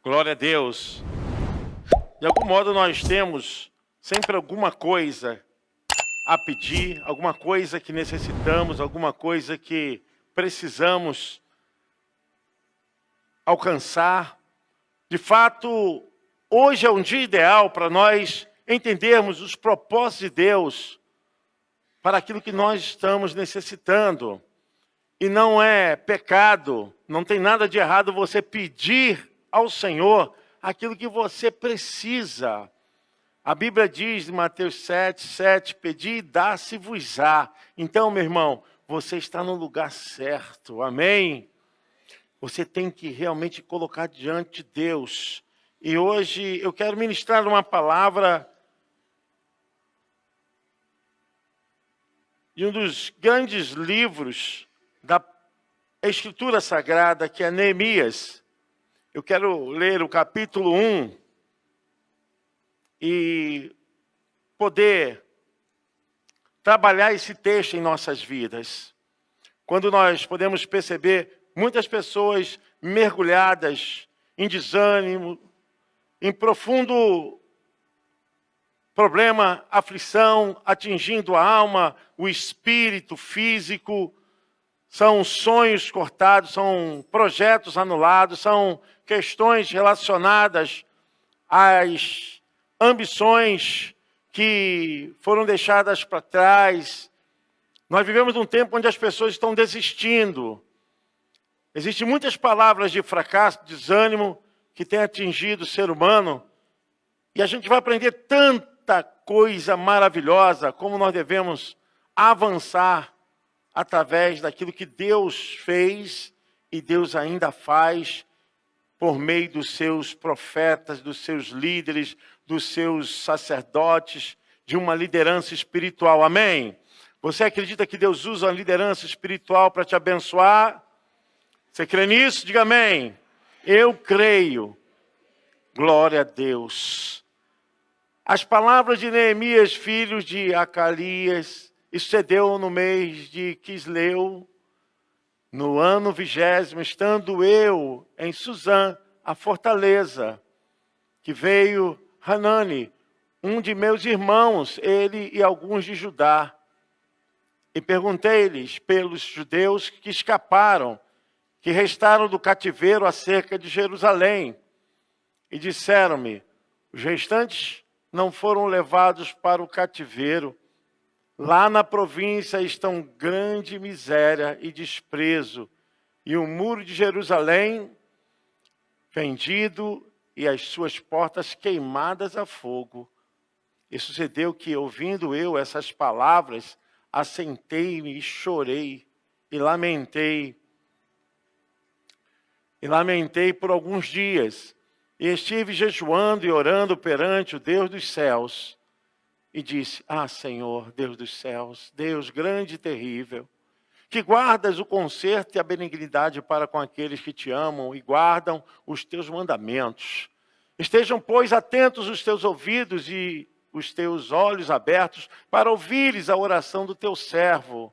Glória a Deus. De algum modo nós temos sempre alguma coisa a pedir, alguma coisa que necessitamos, alguma coisa que precisamos alcançar. De fato, hoje é um dia ideal para nós entendermos os propósitos de Deus para aquilo que nós estamos necessitando. E não é pecado, não tem nada de errado você pedir ao Senhor aquilo que você precisa. A Bíblia diz em Mateus 7:7, pedi e dá-se-vos-á. Então, meu irmão, você está no lugar certo, amém? Você tem que realmente colocar diante de Deus. E hoje eu quero ministrar uma palavra de um dos grandes livros da Escritura Sagrada, que é Neemias. Eu quero ler o capítulo 1 e poder trabalhar esse texto em nossas vidas. Quando nós podemos perceber muitas pessoas mergulhadas em desânimo, em profundo problema, aflição, atingindo a alma, o espírito físico. São sonhos cortados, são projetos anulados, são questões relacionadas às ambições que foram deixadas para trás. Nós vivemos num tempo onde as pessoas estão desistindo. Existem muitas palavras de fracasso, desânimo, que têm atingido o ser humano. E a gente vai aprender tanta coisa maravilhosa, como nós devemos avançar através daquilo que Deus fez e Deus ainda faz por meio dos seus profetas, dos seus líderes, dos seus sacerdotes, de uma liderança espiritual. Amém? Você acredita que Deus usa a liderança espiritual para te abençoar? Você crê nisso? Diga amém. Eu creio. Glória a Deus. As palavras de Neemias, filho de Acalias, isso sucedeu no mês de Quisleu, no ano 20º, estando eu em Suzã, a fortaleza, que veio Hanani, um de meus irmãos, ele e alguns de Judá. E perguntei-lhes pelos judeus que escaparam, que restaram do cativeiro acerca de Jerusalém. E disseram-me, os restantes não foram levados para o cativeiro. Lá na província estão grande miséria e desprezo, e o muro de Jerusalém vendido e as suas portas queimadas a fogo. E sucedeu que, ouvindo eu essas palavras, assentei-me e chorei, e lamentei por alguns dias, e estive jejuando e orando perante o Deus dos céus. E disse, Senhor, Deus dos céus, Deus grande e terrível, que guardas o conserto e a benignidade para com aqueles que te amam e guardam os teus mandamentos. Estejam, pois, atentos os teus ouvidos e os teus olhos abertos para ouvires a oração do teu servo,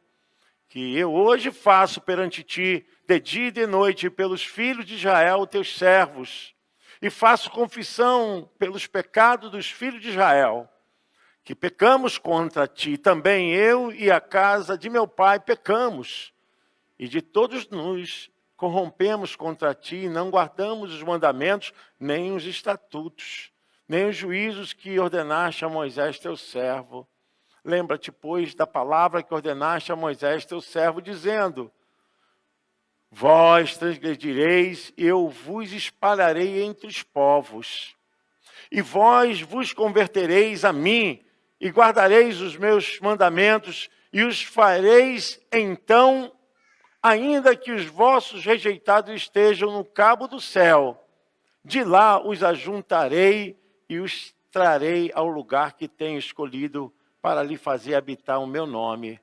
que eu hoje faço perante ti, de dia e de noite, pelos filhos de Israel, teus servos, e faço confissão pelos pecados dos filhos de Israel, que pecamos contra ti, também eu e a casa de meu pai pecamos, e de todos nos corrompemos contra ti, não guardamos os mandamentos, nem os estatutos, nem os juízos que ordenaste a Moisés teu servo. Lembra-te, pois, da palavra que ordenaste a Moisés teu servo, dizendo, vós transgredireis, eu vos espalharei entre os povos, e vós vos convertereis a mim, e guardareis os meus mandamentos, e os fareis então, ainda que os vossos rejeitados estejam no cabo do céu. De lá os ajuntarei e os trarei ao lugar que tenho escolhido para lhe fazer habitar o meu nome.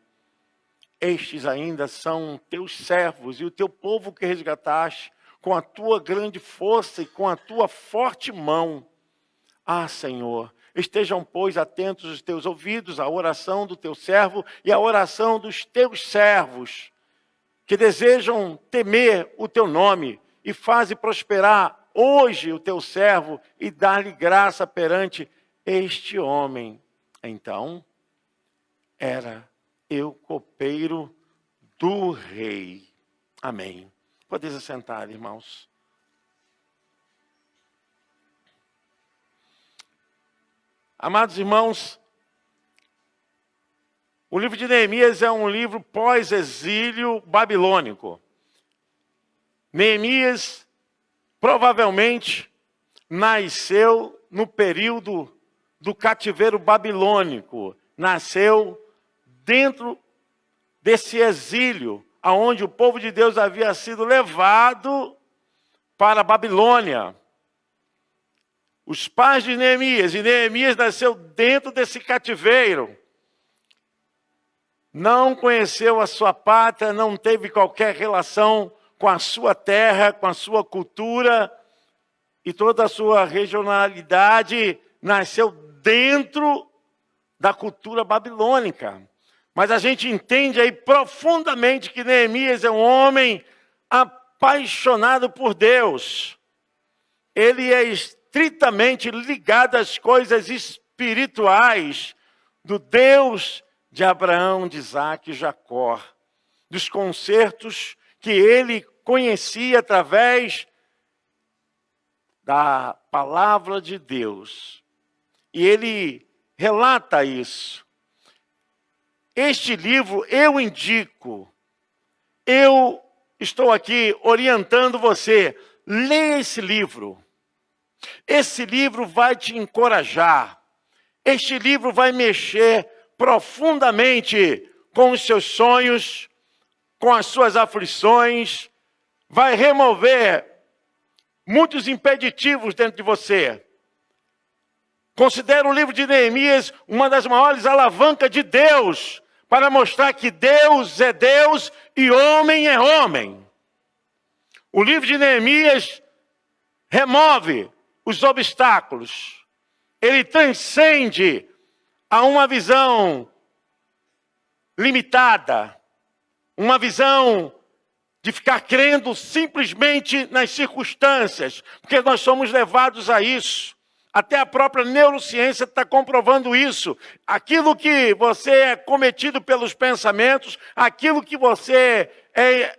Estes ainda são teus servos e o teu povo que resgataste com a tua grande força e com a tua forte mão. Senhor, estejam, pois, atentos os teus ouvidos à oração do teu servo e à oração dos teus servos, que desejam temer o teu nome e faze prosperar hoje o teu servo e dar-lhe graça perante este homem. Então, era eu copeiro do rei. Amém. Podeis assentar, irmãos. Amados irmãos, o livro de Neemias é um livro pós-exílio babilônico. Neemias provavelmente nasceu no período do cativeiro babilônico. Nasceu dentro desse exílio, aonde o povo de Deus havia sido levado para a Babilônia. Os pais de Neemias, e Neemias nasceu dentro desse cativeiro. Não conheceu a sua pátria, não teve qualquer relação com a sua terra, com a sua cultura e toda a sua regionalidade, nasceu dentro da cultura babilônica. Mas a gente entende aí profundamente que Neemias é um homem apaixonado por Deus. Ele é estritamente ligado às coisas espirituais do Deus de Abraão, de Isaque e Jacó, dos concertos que ele conhecia através da palavra de Deus. E ele relata isso. Este livro eu indico, eu estou aqui orientando você, leia esse livro. Esse livro vai te encorajar. Este livro vai mexer profundamente com os seus sonhos, com as suas aflições, vai remover muitos impeditivos dentro de você. Considero o livro de Neemias uma das maiores alavancas de Deus, para mostrar que Deus é Deus e homem é homem. O livro de Neemias remove os obstáculos. Ele transcende a uma visão limitada, uma visão de ficar crendo simplesmente nas circunstâncias, porque nós somos levados a isso. Até a própria neurociência está comprovando isso. Aquilo que você é cometido pelos pensamentos, aquilo que você é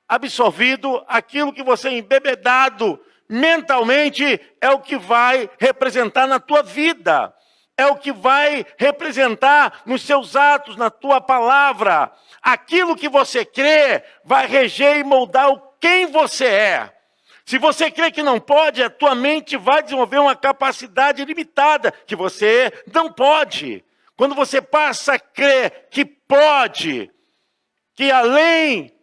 absorvido, aquilo que você é embebedado mentalmente, é o que vai representar na tua vida. É o que vai representar nos seus atos, na tua palavra. Aquilo que você crê vai reger e moldar quem você é. Se você crê que não pode, a tua mente vai desenvolver uma capacidade limitada, que você não pode. Quando você passa a crer que pode, que além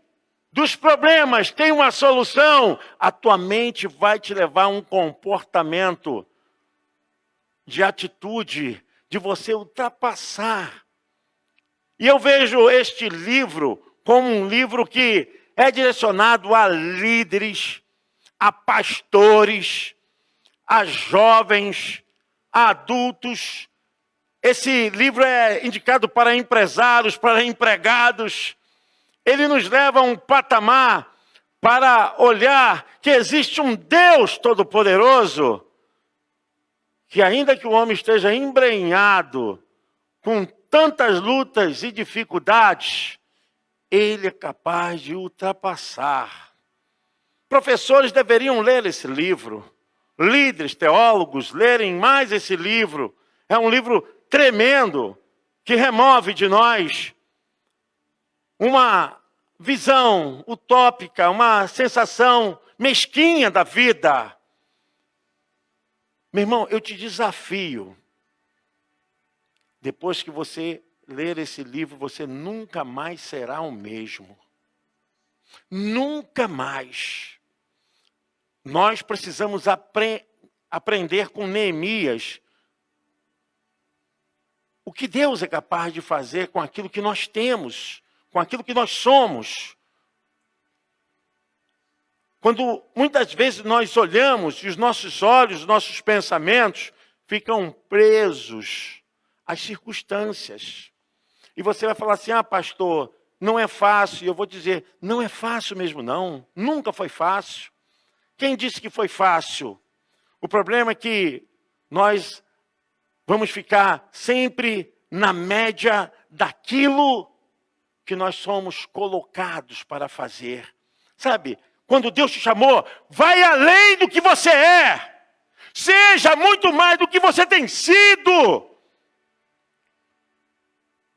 dos problemas tem uma solução, a tua mente vai te levar a um comportamento de atitude, de você ultrapassar. E eu vejo este livro como um livro que é direcionado a líderes, a pastores, a jovens, a adultos. Esse livro é indicado para empresários, para empregados. Ele nos leva a um patamar para olhar que existe um Deus Todo-Poderoso, que ainda que o homem esteja embrenhado com tantas lutas e dificuldades, ele é capaz de ultrapassar. Professores deveriam ler esse livro. Líderes, teólogos, lerem mais esse livro. É um livro tremendo, que remove de nós uma visão utópica, uma sensação mesquinha da vida. Meu irmão, eu te desafio. Depois que você ler esse livro, você nunca mais será o mesmo. Nunca mais. Nós precisamos aprender com Neemias o que Deus é capaz de fazer com aquilo que nós temos, com aquilo que nós somos. Quando muitas vezes nós olhamos e os nossos olhos, os nossos pensamentos ficam presos às circunstâncias. E você vai falar assim, pastor, não é fácil. E eu vou dizer, não é fácil mesmo não, nunca foi fácil. Quem disse que foi fácil? O problema é que nós vamos ficar sempre na média daquilo que nós somos colocados para fazer. Sabe, quando Deus te chamou, vai além do que você é. Seja muito mais do que você tem sido.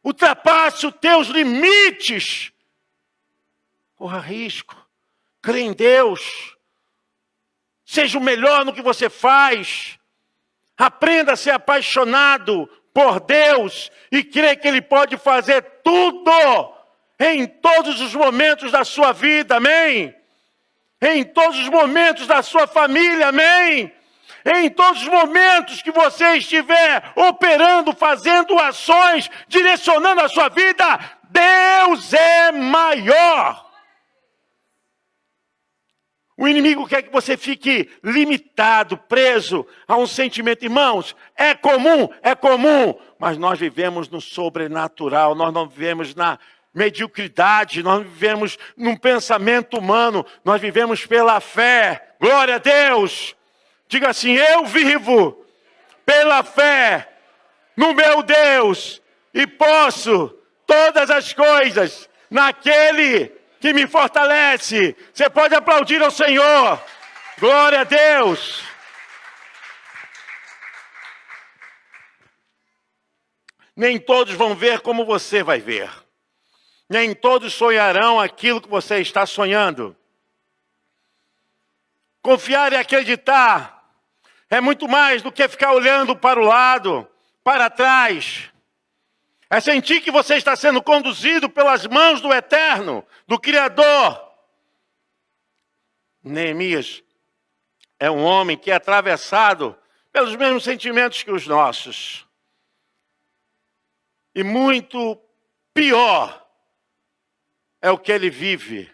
Ultrapasse os teus limites. Corra risco. Crê em Deus. Seja o melhor no que você faz. Aprenda a ser apaixonado por Deus e crer que Ele pode fazer tudo em todos os momentos da sua vida, amém? Em todos os momentos da sua família, amém? Em todos os momentos que você estiver operando, fazendo ações, direcionando a sua vida, Deus é maior. O inimigo quer que você fique limitado, preso a um sentimento. Irmãos, é comum, mas nós vivemos no sobrenatural, nós não vivemos na mediocridade, nós vivemos num pensamento humano, nós vivemos pela fé. Glória a Deus! Diga assim, eu vivo pela fé no meu Deus e posso todas as coisas naquele que me fortalece. Você pode aplaudir ao Senhor. Glória a Deus. Nem todos vão ver como você vai ver. Nem todos sonharão aquilo que você está sonhando. Confiar e acreditar é muito mais do que ficar olhando para o lado, para trás. É sentir que você está sendo conduzido pelas mãos do Eterno, do Criador. Neemias é um homem que é atravessado pelos mesmos sentimentos que os nossos. E muito pior é o que ele vive.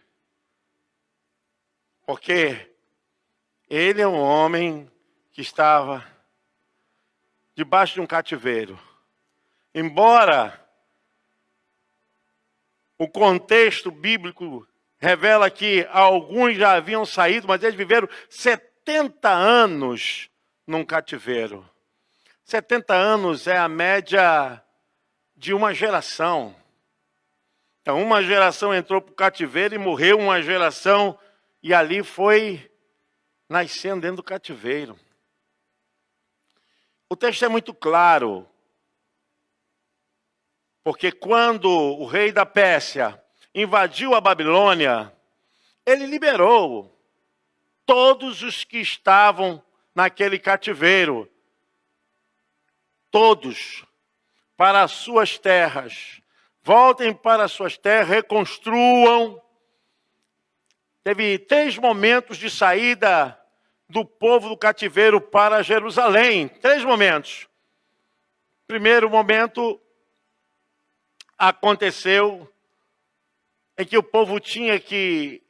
Porque ele é um homem que estava debaixo de um cativeiro. Embora o contexto bíblico revela que alguns já haviam saído, mas eles viveram 70 anos num cativeiro. 70 anos é a média de uma geração. Então, uma geração entrou para o cativeiro e morreu uma geração, e ali foi nascendo dentro do cativeiro. O texto é muito claro. Porque quando o rei da Pérsia invadiu a Babilônia, ele liberou todos os que estavam naquele cativeiro, todos, para as suas terras. Voltem para as suas terras, reconstruam. Teve 3 momentos de saída do povo do cativeiro para Jerusalém. 3 momentos. Primeiro momento aconteceu em que o povo tinha que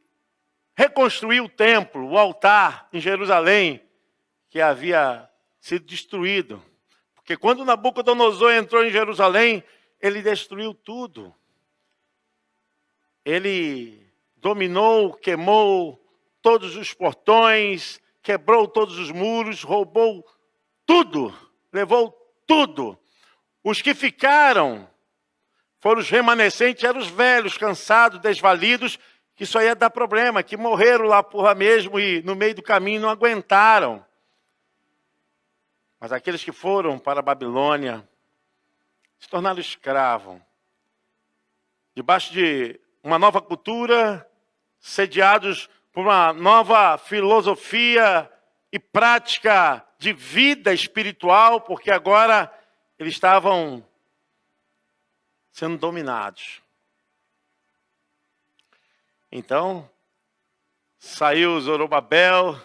reconstruir o templo, o altar em Jerusalém, que havia sido destruído. Porque quando Nabucodonosor entrou em Jerusalém, ele destruiu tudo. Ele dominou, queimou todos os portões, quebrou todos os muros, roubou tudo, levou tudo. Os que ficaram foram os remanescentes, eram os velhos, cansados, desvalidos, que só ia dar problema, que morreram lá por lá mesmo e no meio do caminho não aguentaram. Mas aqueles que foram para a Babilônia se tornaram escravos. Debaixo de uma nova cultura, sediados por uma nova filosofia e prática de vida espiritual, porque agora eles estavam sendo dominados. Então, saiu Zorobabel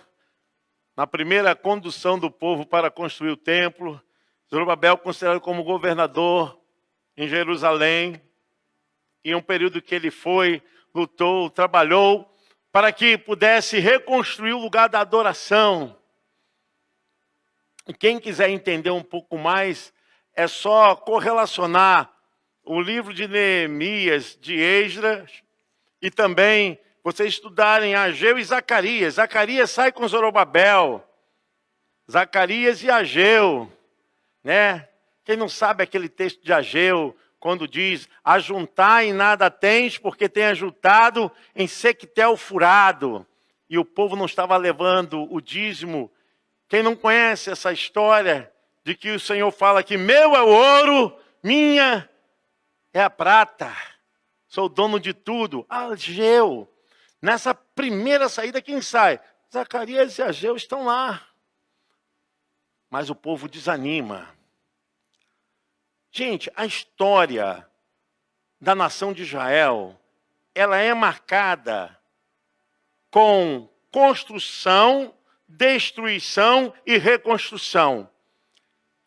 na primeira condução do povo para construir o templo. Zorobabel considerado como governador em Jerusalém. Em um período que ele foi, lutou, trabalhou para que pudesse reconstruir o lugar da adoração. E quem quiser entender um pouco mais, é só correlacionar o livro de Neemias, de Esdras, e também vocês estudarem Ageu e Zacarias. Zacarias sai com Zorobabel. Zacarias e Ageu, né? Quem não sabe aquele texto de Ageu, quando diz: ajuntai e nada tens, porque tem ajuntado em sequitel furado. E o povo não estava levando o dízimo. Quem não conhece essa história de que o Senhor fala que meu é o ouro, minha é a prata. Sou dono de tudo. Ageu. Nessa primeira saída, quem sai? Zacarias e Ageu estão lá. Mas o povo desanima. Gente, a história da nação de Israel, ela é marcada com construção, destruição e reconstrução.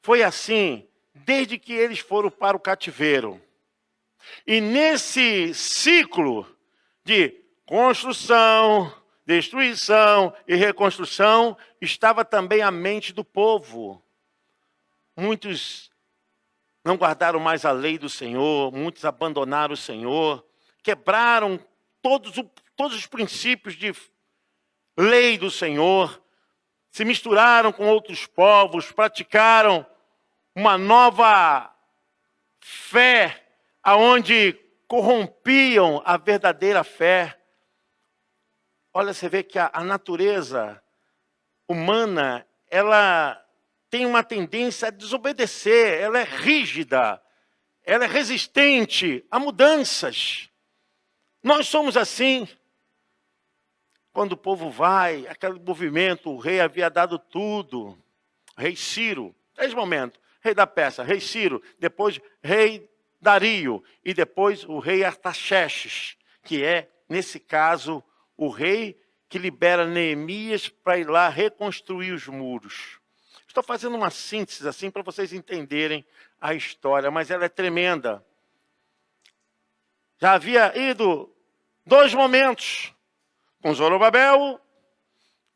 Foi assim desde que eles foram para o cativeiro. E nesse ciclo de construção, destruição e reconstrução, estava também a mente do povo. Muitos não guardaram mais a lei do Senhor, muitos abandonaram o Senhor, quebraram todos os princípios de lei do Senhor, se misturaram com outros povos, praticaram uma nova fé, aonde corrompiam a verdadeira fé. Olha, você vê que a natureza humana, ela tem uma tendência a desobedecer, ela é rígida, ela é resistente a mudanças. Nós somos assim. Quando o povo vai, aquele movimento, o rei havia dado tudo. Rei Ciro, 3 momentos. Rei da Pérsia, rei Ciro, depois rei Dario e depois o rei Artaxerxes, que é, nesse caso, o rei que libera Neemias para ir lá reconstruir os muros. Estou fazendo uma síntese assim para vocês entenderem a história, mas ela é tremenda. Já havia ido 2 momentos, com Zorobabel,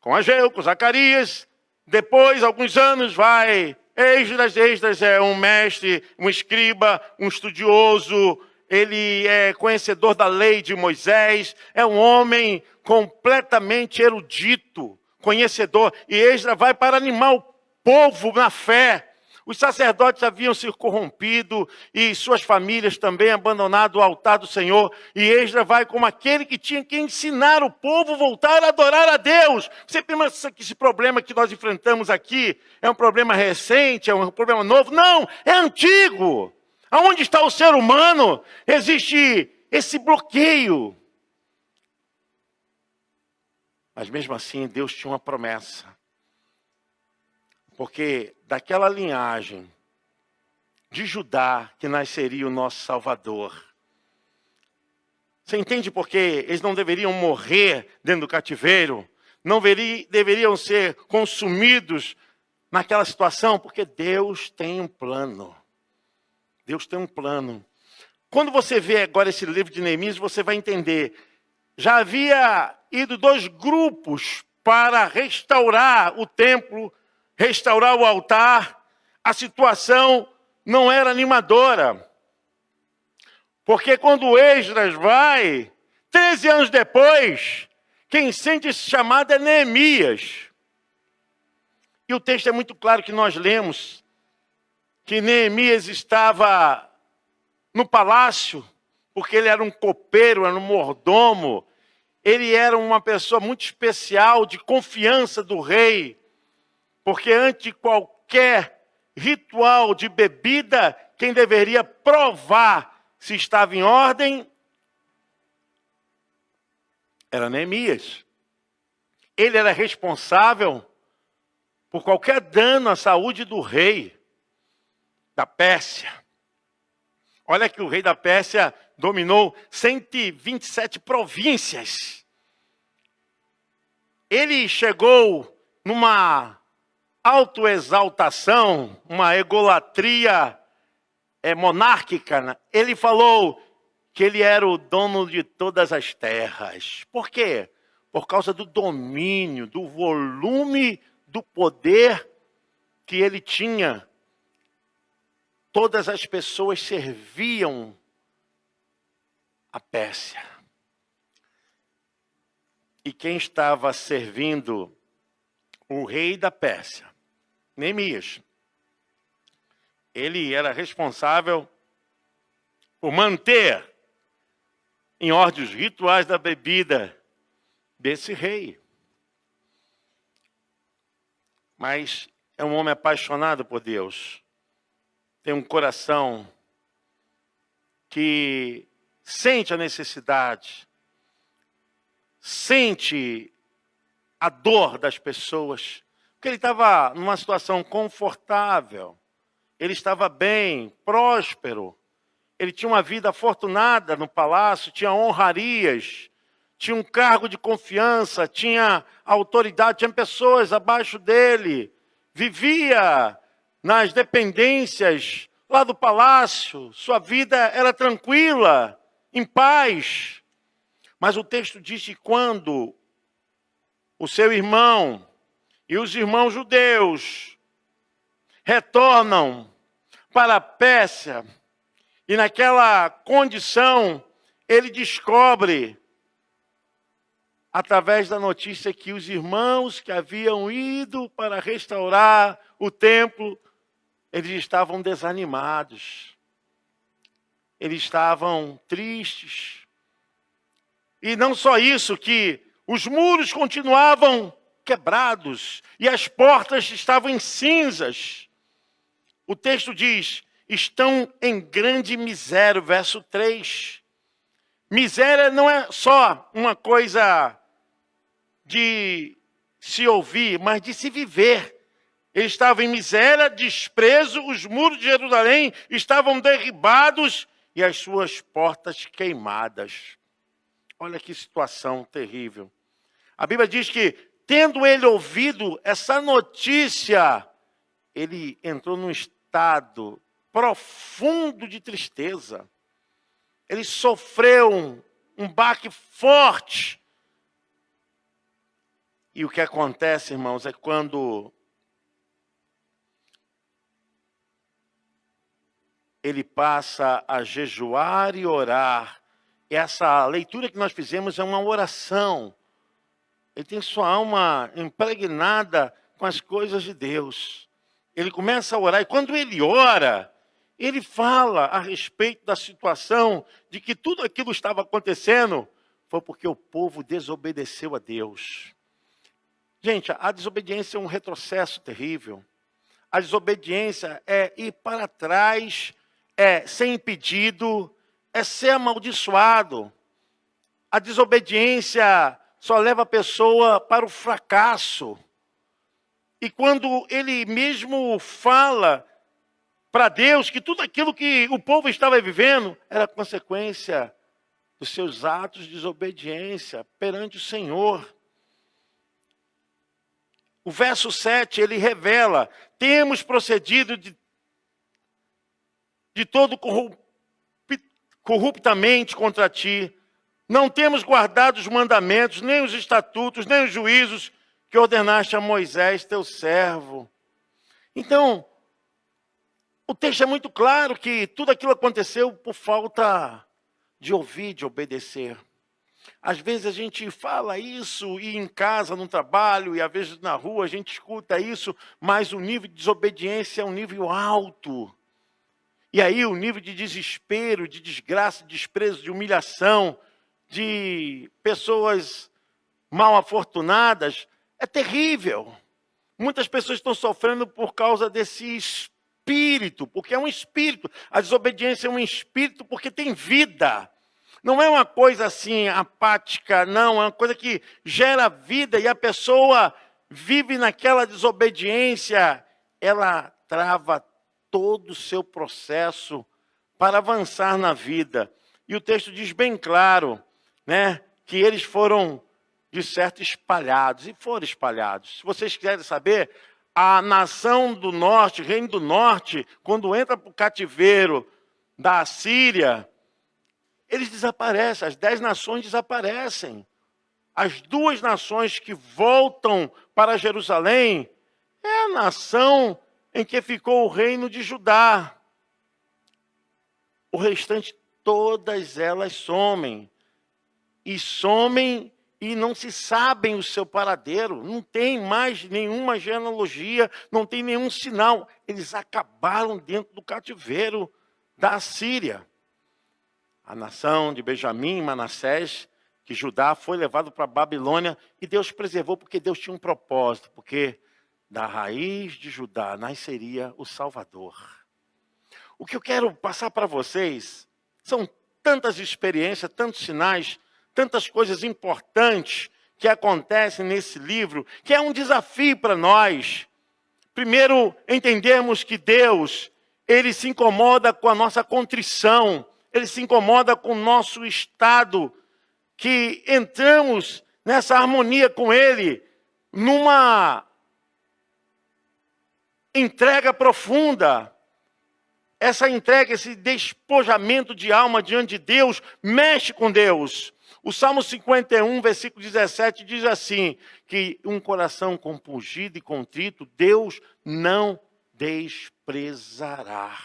com Ageu, com Zacarias. Depois, alguns anos, vai Esdras. Esdras é um mestre, um escriba, um estudioso. Ele é conhecedor da lei de Moisés. É um homem completamente erudito, conhecedor. E Esdras vai para animar o povo na fé. Os sacerdotes haviam se corrompido e suas famílias também abandonado o altar do Senhor. E Esdras vai como aquele que tinha que ensinar o povo a voltar a adorar a Deus. Você pensa que esse problema que nós enfrentamos aqui é um problema recente, é um problema novo? Não, é antigo. Aonde está o ser humano? Existe esse bloqueio. Mas mesmo assim, Deus tinha uma promessa. Porque daquela linhagem de Judá que nasceria o nosso Salvador. Você entende por que eles não deveriam morrer dentro do cativeiro? Não deveriam ser consumidos naquela situação? Porque Deus tem um plano. Deus tem um plano. Quando você vê agora esse livro de Neemias, você vai entender. Já havia ido 2 grupos para restaurar o templo, restaurar o altar. A situação não era animadora. Porque quando Esdras vai, 13 anos depois, quem sente esse chamado é Neemias. E o texto é muito claro que nós lemos que Neemias estava no palácio, porque ele era um copeiro, era um mordomo. Ele era uma pessoa muito especial, de confiança do rei. Porque antes de qualquer ritual de bebida, quem deveria provar se estava em ordem era Neemias. Ele era responsável por qualquer dano à saúde do rei da Pérsia. Olha que o rei da Pérsia dominou 127 províncias. Ele chegou numa autoexaltação, uma egolatria monárquica, né? Ele falou que ele era o dono de todas as terras. Por quê? Por causa do domínio, do volume, do poder que ele tinha. Todas as pessoas serviam a Pérsia. E quem estava servindo o rei da Pérsia, Neemias, ele era responsável por manter em ordem os rituais da bebida desse rei. Mas é um homem apaixonado por Deus. Tem um coração que sente a necessidade, sente a dor das pessoas. Porque ele estava numa situação confortável, ele estava bem, próspero, ele tinha uma vida afortunada no palácio, tinha honrarias, tinha um cargo de confiança, tinha autoridade, tinha pessoas abaixo dele, vivia nas dependências lá do palácio, sua vida era tranquila, em paz. Mas o texto diz que quando o seu irmão e os irmãos judeus retornam para a Pérsia, e naquela condição ele descobre, através da notícia, que os irmãos que haviam ido para restaurar o templo, eles estavam desanimados, eles estavam tristes. E não só isso, que os muros continuavam quebrados e as portas estavam em cinzas. O texto diz: estão em grande miséria, verso 3. Miséria não é só uma coisa de se ouvir, mas de se viver. Eles estavam em miséria, desprezo, os muros de Jerusalém estavam derribados e as suas portas queimadas. Olha que situação terrível. A Bíblia diz que, tendo ele ouvido essa notícia, ele entrou num estado profundo de tristeza. Ele sofreu um baque forte. E o que acontece, irmãos, é quando ele passa a jejuar e orar. Essa leitura que nós fizemos é uma oração. Ele tem sua alma impregnada com as coisas de Deus. Ele começa a orar, e quando ele ora, ele fala a respeito da situação de que tudo aquilo estava acontecendo foi porque o povo desobedeceu a Deus. Gente, a desobediência é um retrocesso terrível. A desobediência é ir para trás, é ser impedido, é ser amaldiçoado. A desobediência só leva a pessoa para o fracasso. E quando ele mesmo fala para Deus que tudo aquilo que o povo estava vivendo era consequência dos seus atos de desobediência perante o Senhor. O verso 7, ele revela: temos procedido de todo corruptamente contra ti, não temos guardado os mandamentos, nem os estatutos, nem os juízos que ordenaste a Moisés, teu servo. Então, o texto é muito claro que tudo aquilo aconteceu por falta de ouvir, de obedecer. Às vezes a gente fala isso, e em casa, no trabalho, e às vezes na rua a gente escuta isso, mas o nível de desobediência é um nível alto. E aí o nível de desespero, de desgraça, de desprezo, de humilhação, de pessoas mal afortunadas, é terrível. Muitas pessoas estão sofrendo por causa desse espírito, porque é um espírito. A desobediência é um espírito porque tem vida. Não é uma coisa assim apática, não. É uma coisa que gera vida e a pessoa vive naquela desobediência. Ela trava todo o seu processo para avançar na vida. E o texto diz bem claro, né, que eles foram, de certo, espalhados. E foram espalhados. Se vocês quiserem saber, a nação do norte, o reino do norte, quando entra para o cativeiro da Assíria, eles desaparecem, as 10 nações desaparecem. As 2 nações que voltam para Jerusalém é a nação em que ficou o reino de Judá. O restante, todas elas somem. E somem e não se sabem o seu paradeiro, não tem mais nenhuma genealogia, não tem nenhum sinal. Eles acabaram dentro do cativeiro da Assíria. A nação de Benjamim, Manassés, que Judá foi levado para a Babilônia, e Deus preservou porque Deus tinha um propósito, porque da raiz de Judá nasceria o Salvador. O que eu quero passar para vocês são tantas experiências, tantos sinais, tantas coisas importantes que acontecem nesse livro, que é um desafio para nós. Primeiro, entendermos que Deus, Ele se incomoda com a nossa contrição, Ele se incomoda com o nosso estado, que entramos nessa harmonia com Ele, numa entrega profunda. Essa entrega, esse despojamento de alma diante de Deus, mexe com Deus. O Salmo 51, versículo 17, diz assim, que um coração compungido e contrito, Deus não desprezará.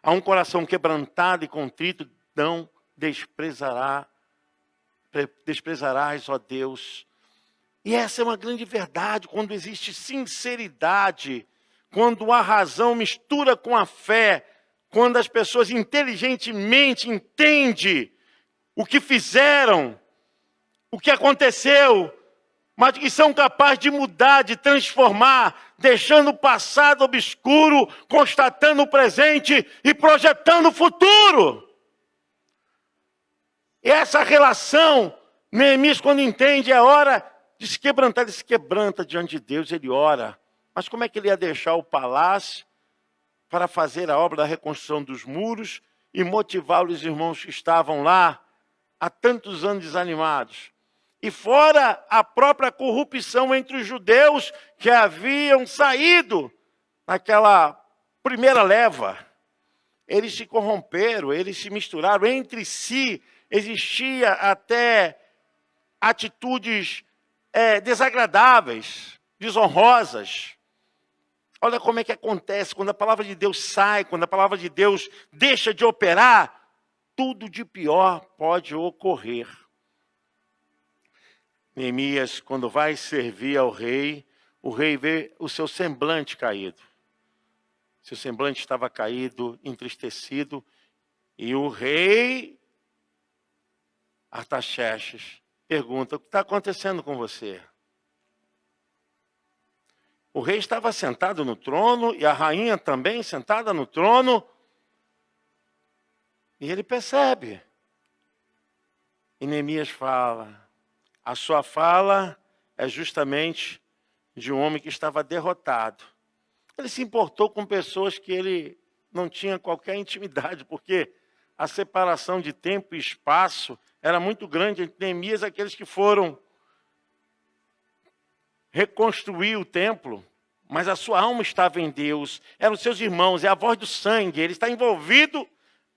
A um coração quebrantado e contrito, não desprezarás, ó Deus. E essa é uma grande verdade, quando existe sinceridade, quando a razão mistura com a fé, quando as pessoas inteligentemente entendem o que fizeram, o que aconteceu, mas que são capazes de mudar, de transformar, deixando o passado obscuro, constatando o presente e projetando o futuro. E essa relação, Neemias, quando entende, é hora de se quebrantar, ele se quebranta diante de Deus, ele ora. Mas como é que ele ia deixar o palácio para fazer a obra da reconstrução dos muros e motivar os irmãos que estavam lá há tantos anos desanimados? E fora a própria corrupção entre os judeus que haviam saído naquela primeira leva. Eles se corromperam, eles se misturaram entre si. Existia até atitudes desagradáveis, desonrosas. Olha como é que acontece, quando a palavra de Deus sai, quando a palavra de Deus deixa de operar, tudo de pior pode ocorrer. Neemias, quando vai servir ao rei, o rei vê o seu semblante caído. Seu semblante estava caído, entristecido, e o rei Artaxerxes pergunta, o que está acontecendo com você? O rei estava sentado no trono e a rainha também sentada no trono. E ele percebe. E Neemias fala. A sua fala é justamente de um homem que estava derrotado. Ele se importou com pessoas que ele não tinha qualquer intimidade, porque a separação de tempo e espaço era muito grande entre Neemias e aqueles que foram reconstruir o templo, mas a sua alma estava em Deus, eram os seus irmãos, é a voz do sangue, ele está envolvido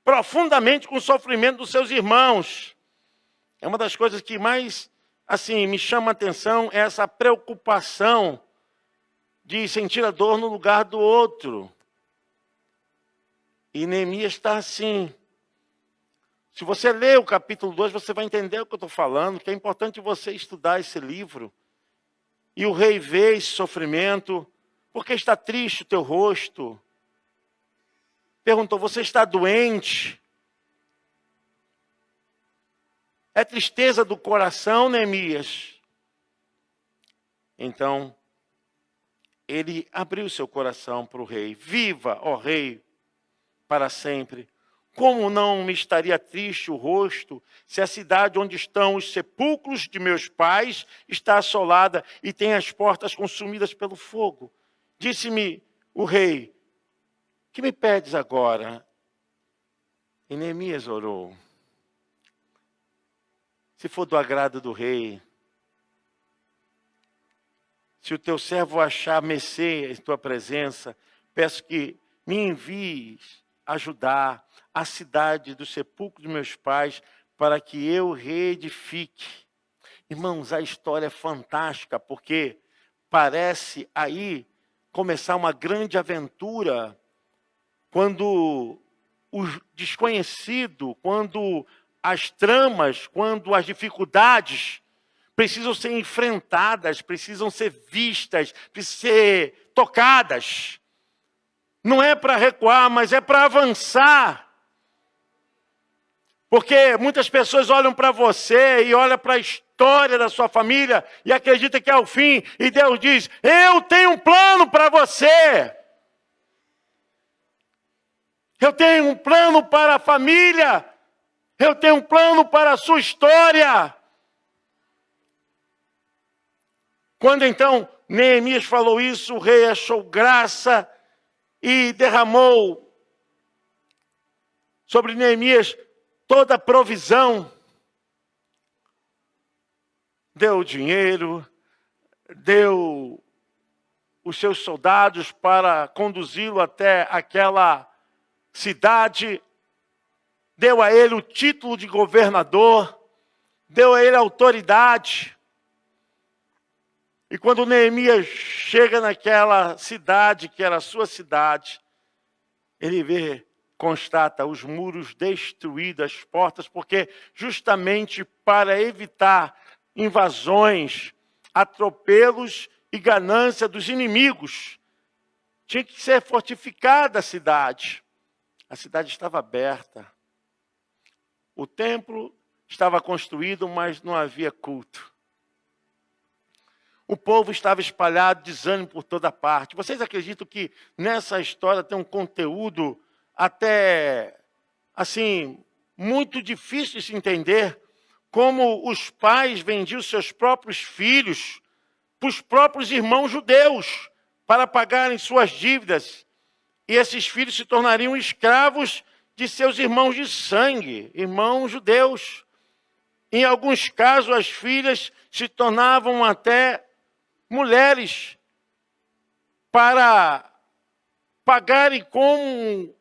profundamente com o sofrimento dos seus irmãos. É uma das coisas que mais, me chama a atenção, é essa preocupação de sentir a dor no lugar do outro. E Neemias está assim. Se você ler o capítulo 2, você vai entender o que eu estou falando, que é importante você estudar esse livro. E o rei vê esse sofrimento. Por que está triste o teu rosto? Perguntou, você está doente? É tristeza do coração, Neemias? Então, ele abriu seu coração para o rei. Viva, ó rei, para sempre. Como não me estaria triste o rosto se a cidade onde estão os sepulcros de meus pais está assolada e tem as portas consumidas pelo fogo? Disse-me o rei, que me pedes agora? E Neemias orou. Se for do agrado do rei, se o teu servo achar mercê em tua presença, peço que me envies ajudar a cidade do sepulcro de meus pais, para que eu reedifique. Irmãos, a história é fantástica, porque parece aí começar uma grande aventura, quando o desconhecido, quando as tramas, quando as dificuldades precisam ser enfrentadas, precisam ser vistas, precisam ser tocadas. Não é para recuar, mas é para avançar. Porque muitas pessoas olham para você e olham para a história da sua família e acreditam que é o fim. E Deus diz, eu tenho um plano para você. Eu tenho um plano para a família. Eu tenho um plano para a sua história. Quando então Neemias falou isso, o rei achou graça e derramou sobre Neemias toda a provisão. Deu dinheiro, deu os seus soldados para conduzi-lo até aquela cidade, deu a ele o título de governador, deu a ele autoridade. E quando Neemias chega naquela cidade, que era a sua cidade, ele constata os muros destruídos, as portas, porque justamente para evitar invasões, atropelos e ganância dos inimigos, tinha que ser fortificada a cidade. A cidade estava aberta. O templo estava construído, mas não havia culto. O povo estava espalhado, desânimo por toda parte. Vocês acreditam que nessa história tem um conteúdo até, assim, muito difícil de se entender? Como os pais vendiam seus próprios filhos para os próprios irmãos judeus para pagarem suas dívidas. E esses filhos se tornariam escravos de seus irmãos de sangue, irmãos judeus. Em alguns casos, as filhas se tornavam até mulheres para pagarem com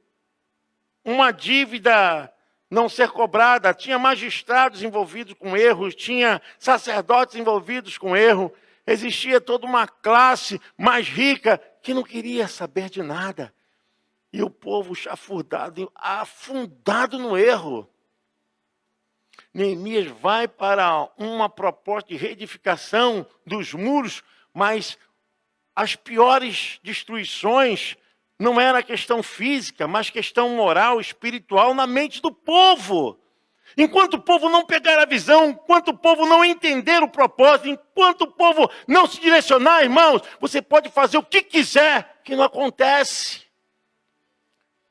uma dívida não ser cobrada. Tinha magistrados envolvidos com erros, tinha sacerdotes envolvidos com erro. Existia toda uma classe mais rica que não queria saber de nada. E o povo chafurdado, afundado no erro. Neemias vai para uma proposta de reedificação dos muros, mas as piores destruições não era questão física, mas questão moral, espiritual na mente do povo. Enquanto o povo não pegar a visão, enquanto o povo não entender o propósito, enquanto o povo não se direcionar, irmãos, você pode fazer o que quiser, que não acontece.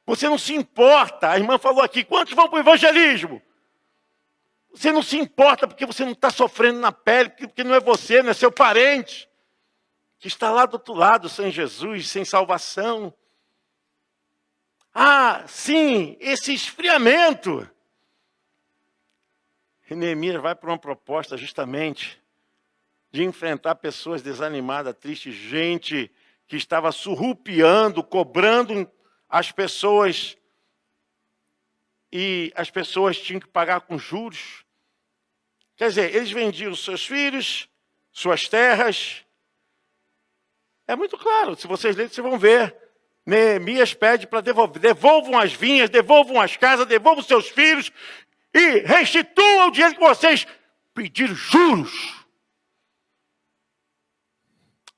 Você não se importa. A irmã falou aqui, quantos vão para o evangelismo? Você não se importa porque você não está sofrendo na pele, porque não é você, não é seu parente, que está lá do outro lado, sem Jesus, sem salvação. Ah, sim, esse esfriamento. E Neemias vai para uma proposta justamente de enfrentar pessoas desanimadas, tristes, gente que estava surrupiando, cobrando as pessoas, e as pessoas tinham que pagar com juros. Quer dizer, eles vendiam seus filhos, suas terras. É muito claro, se vocês lerem, vocês vão ver. Neemias pede para devolver. Devolvam as vinhas, devolvam as casas, devolvam seus filhos e restituam o dinheiro que vocês pediram juros.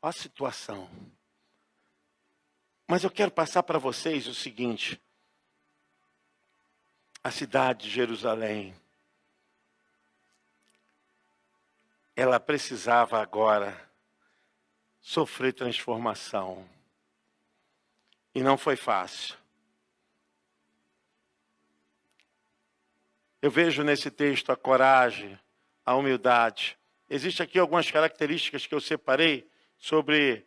Olha a situação. Mas eu quero passar para vocês o seguinte. A cidade de Jerusalém, ela precisava agora sofrer transformação. E não foi fácil. Eu vejo nesse texto a coragem, a humildade. Existem aqui algumas características que eu separei sobre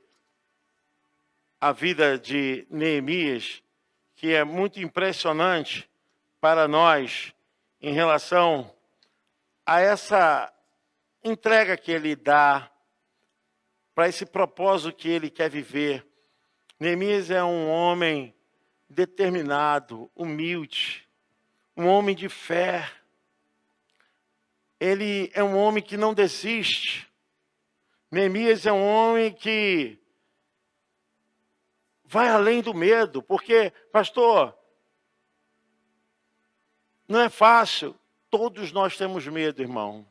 a vida de Neemias, que é muito impressionante para nós em relação a essa entrega que ele dá, para esse propósito que ele quer viver. Neemias é um homem determinado, humilde, um homem de fé. Ele é um homem que não desiste. Neemias é um homem que vai além do medo, porque, pastor, não é fácil. Todos nós temos medo, irmão.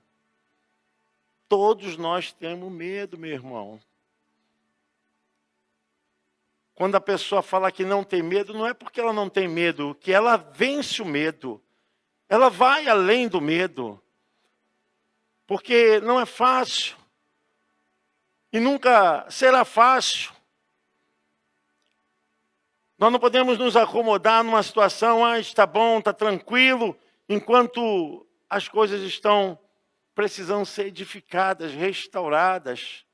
Todos nós temos medo, meu irmão. Quando a pessoa fala que não tem medo, não é porque ela não tem medo, que ela vence o medo. Ela vai além do medo. Porque não é fácil. E nunca será fácil. Nós não podemos nos acomodar numa situação, está bom, está tranquilo, enquanto as coisas estão precisando ser edificadas, restauradas.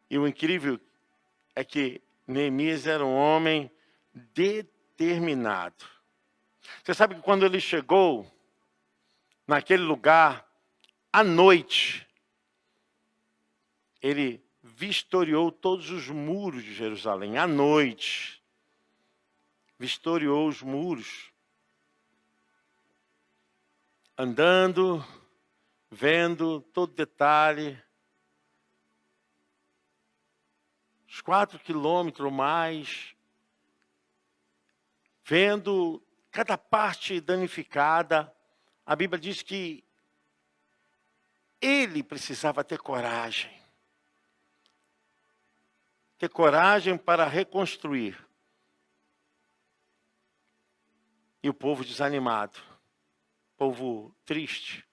E o incrível é que Neemias era um homem determinado. Você sabe que quando ele chegou naquele lugar, à noite, ele vistoriou todos os muros de Jerusalém. À noite, vistoriou os muros. Andando, vendo todo detalhe. Os 4 quilômetros ou mais. Vendo cada parte danificada. A Bíblia diz que ele precisava ter coragem. Ter coragem para reconstruir. E o povo desanimado. Povo triste.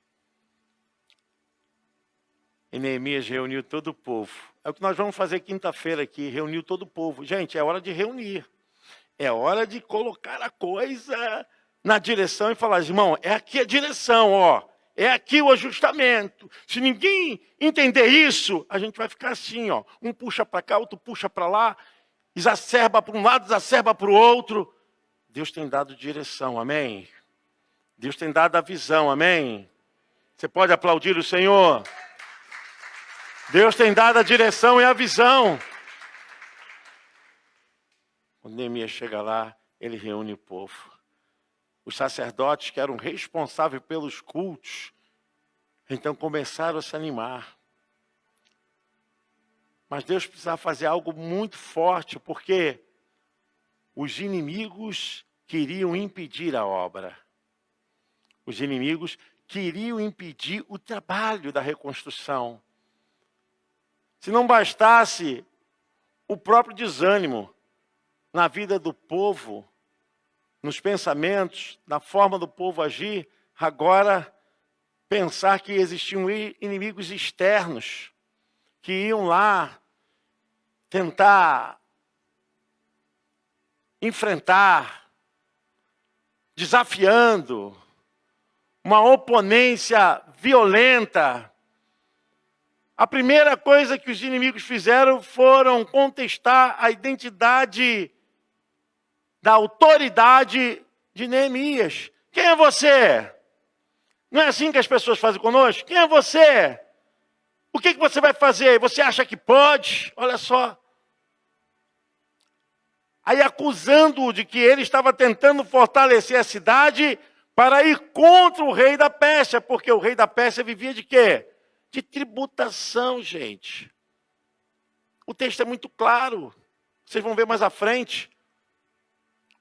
E Neemias reuniu todo o povo. É o que nós vamos fazer quinta-feira aqui, reuniu todo o povo. Gente, é hora de reunir. É hora de colocar a coisa na direção e falar, irmão, é aqui a direção, ó. É aqui o ajustamento. Se ninguém entender isso, a gente vai ficar assim, ó. Um puxa para cá, outro puxa para lá. Exacerba para um lado, exacerba para o outro. Deus tem dado direção, amém? Deus tem dado a visão, amém? Você pode aplaudir o Senhor? Deus tem dado a direção e a visão. Quando Neemias chega lá, ele reúne o povo. Os sacerdotes que eram responsáveis pelos cultos, então começaram a se animar. Mas Deus precisava fazer algo muito forte, porque os inimigos queriam impedir a obra. Os inimigos queriam impedir o trabalho da reconstrução. Se não bastasse o próprio desânimo na vida do povo, nos pensamentos, na forma do povo agir, agora pensar que existiam inimigos externos que iam lá tentar enfrentar, desafiando, uma oponência violenta. A primeira coisa que os inimigos fizeram foram contestar a identidade da autoridade de Neemias. Quem é você? Não é assim que as pessoas fazem conosco? Quem é você? O que você vai fazer? Você acha que pode? Olha só. Aí acusando-o de que ele estava tentando fortalecer a cidade para ir contra o rei da Pérsia, porque o rei da Pérsia vivia de quê? De tributação, gente. O texto é muito claro. Vocês vão ver mais à frente.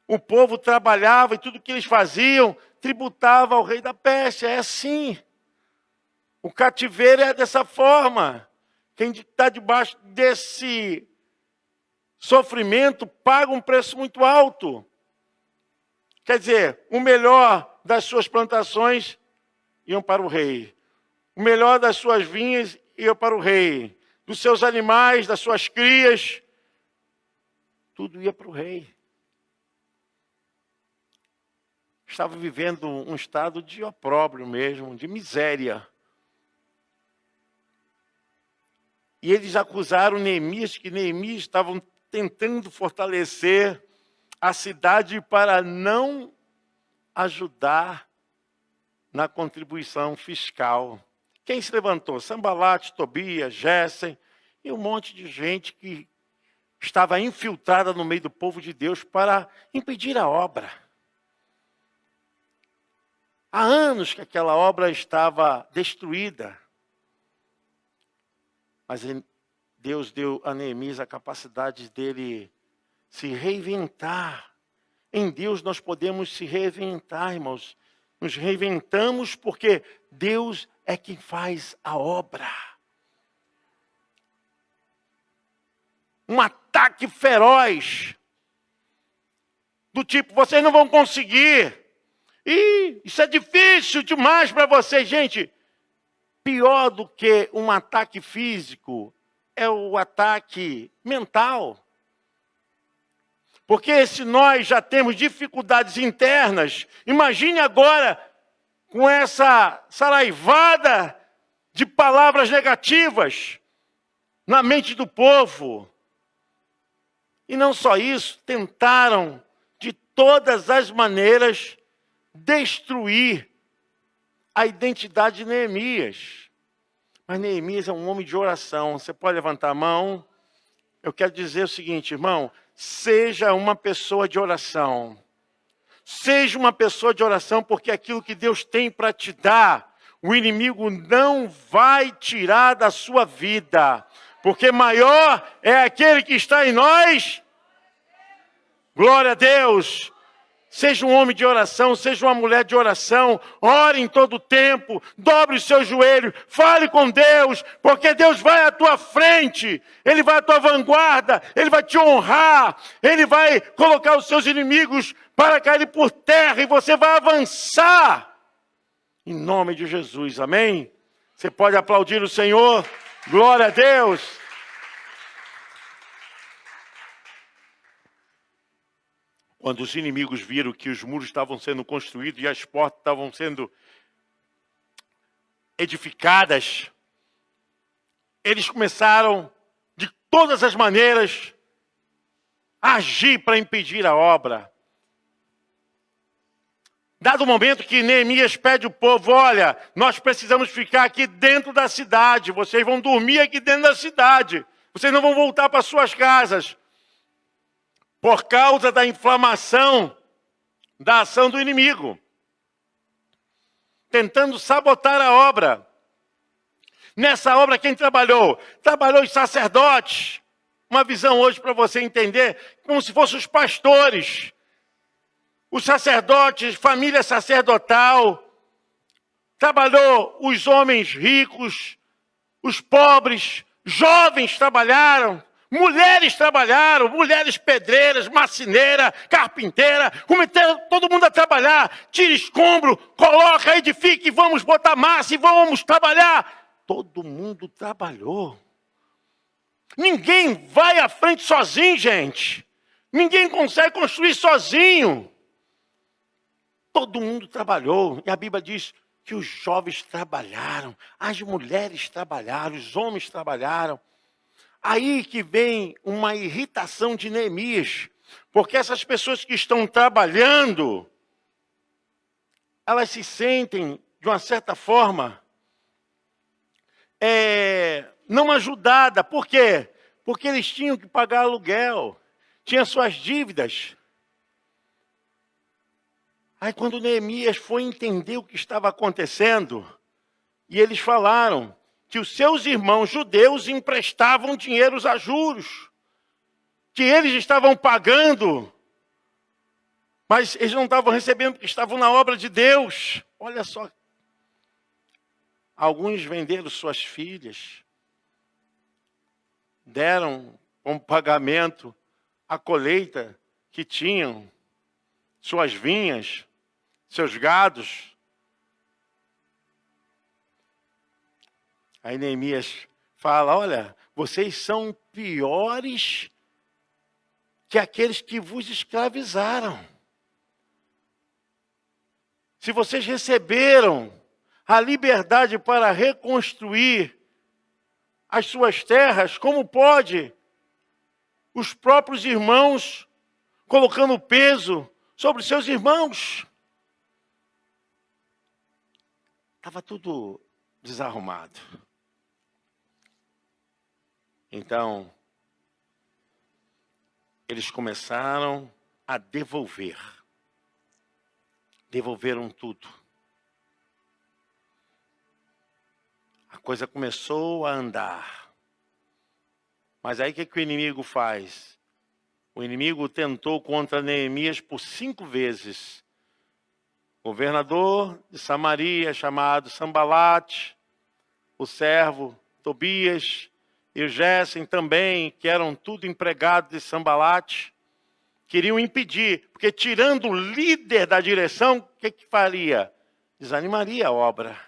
O povo trabalhava e tudo que eles faziam tributava ao rei da Pérsia. É assim. O cativeiro é dessa forma. Quem está debaixo desse sofrimento paga um preço muito alto. Quer dizer, o melhor das suas plantações iam para o rei. O melhor das suas vinhas ia para o rei. Dos seus animais, das suas crias, tudo ia para o rei. Estava vivendo um estado de opróbrio mesmo, de miséria. E eles acusaram Neemias, que Neemias estavam tentando fortalecer a cidade para não ajudar na contribuição fiscal. Quem se levantou? Sanbalate, Tobias, Gessem e um monte de gente que estava infiltrada no meio do povo de Deus para impedir a obra. Há anos que aquela obra estava destruída. Mas Deus deu a Neemias a capacidade dele se reinventar. Em Deus nós podemos se reinventar, irmãos. nos reinventamos porque Deus é quem faz a obra. Um ataque feroz, do tipo, vocês não vão conseguir. Isso é difícil demais para vocês. Gente, pior do que um ataque físico é o ataque mental. Porque se nós já temos dificuldades internas, imagine agora com essa saraivada de palavras negativas na mente do povo. E não só isso, tentaram de todas as maneiras destruir a identidade de Neemias. Mas Neemias é um homem de oração. Você pode levantar a mão? Eu quero dizer o seguinte, irmão, seja uma pessoa de oração. Seja uma pessoa de oração, porque aquilo que Deus tem para te dar, o inimigo não vai tirar da sua vida. Porque maior é aquele que está em nós. Glória a Deus. Seja um homem de oração, seja uma mulher de oração. Ore em todo o tempo. Dobre os seus joelhos. Fale com Deus. Porque Deus vai à tua frente. Ele vai à tua vanguarda. Ele vai te honrar. Ele vai colocar os seus inimigos para cair por terra. E você vai avançar. Em nome de Jesus. Amém? Você pode aplaudir o Senhor. Glória a Deus. Quando os inimigos viram que os muros estavam sendo construídos e as portas estavam sendo edificadas, eles começaram, de todas as maneiras, a agir para impedir a obra. Dado o momento que Neemias pede ao povo, olha, nós precisamos ficar aqui dentro da cidade, vocês vão dormir aqui dentro da cidade, vocês não vão voltar para suas casas. Por causa da inflamação da ação do inimigo. Tentando sabotar a obra. Nessa obra quem trabalhou? Trabalhou os sacerdotes. Uma visão hoje para você entender, como se fossem os pastores. Os sacerdotes, família sacerdotal. Trabalhou os homens ricos, os pobres, jovens trabalharam. Mulheres trabalharam, mulheres pedreiras, marceneira, carpinteira, cometeram todo mundo a trabalhar. Tira escombro, coloca, edifique, vamos botar massa e vamos trabalhar. Todo mundo trabalhou. Ninguém vai à frente sozinho, gente. Ninguém consegue construir sozinho. Todo mundo trabalhou. E a Bíblia diz que os jovens trabalharam, as mulheres trabalharam, os homens trabalharam. Aí que vem uma irritação de Neemias, porque essas pessoas que estão trabalhando, elas se sentem, de uma certa forma, não ajudadas. Por quê? Porque eles tinham que pagar aluguel, tinham suas dívidas. Aí quando Neemias foi entender o que estava acontecendo, e eles falaram que os seus irmãos judeus emprestavam dinheiros a juros, que eles estavam pagando, mas eles não estavam recebendo porque estavam na obra de Deus. Olha só, alguns venderam suas filhas, deram como pagamento a colheita que tinham, suas vinhas, seus gados. Aí Neemias fala, olha, vocês são piores que aqueles que vos escravizaram. Se vocês receberam a liberdade para reconstruir as suas terras, como pode os próprios irmãos colocando peso sobre os seus irmãos? Estava tudo desarrumado. Então, eles começaram a devolver. Devolveram tudo. A coisa começou a andar. Mas aí o que o inimigo faz? O inimigo tentou contra Neemias por 5 vezes. governador de Samaria, chamado Sambalate, o servo Tobias e o Gésem também, que eram tudo empregados de Sambalate, queriam impedir, porque tirando o líder da direção, o que faria? Desanimaria a obra.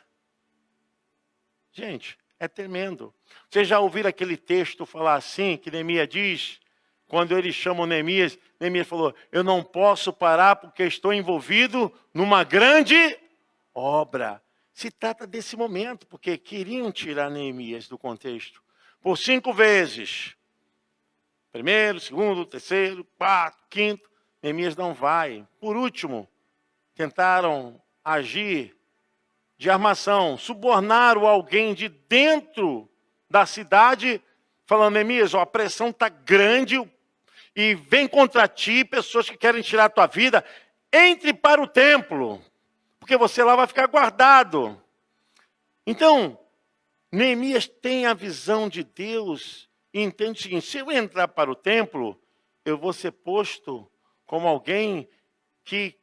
Gente, é tremendo. Vocês já ouviram aquele texto falar assim, que Neemias diz, quando eles chamam Neemias, Neemias falou, eu não posso parar porque estou envolvido numa grande obra. Se trata desse momento, porque queriam tirar Neemias do contexto. Por 5 vezes. Primeiro, segundo, terceiro, quarto, quinto. Neemias não vai. Por último, tentaram agir de armação. Subornaram alguém de dentro da cidade, falando, Neemias, a pressão está grande e vem contra ti pessoas que querem tirar a tua vida. Entre para o templo, porque você lá vai ficar guardado. Então, Neemias tem a visão de Deus e entende o seguinte, se eu entrar para o templo, eu vou ser posto como alguém que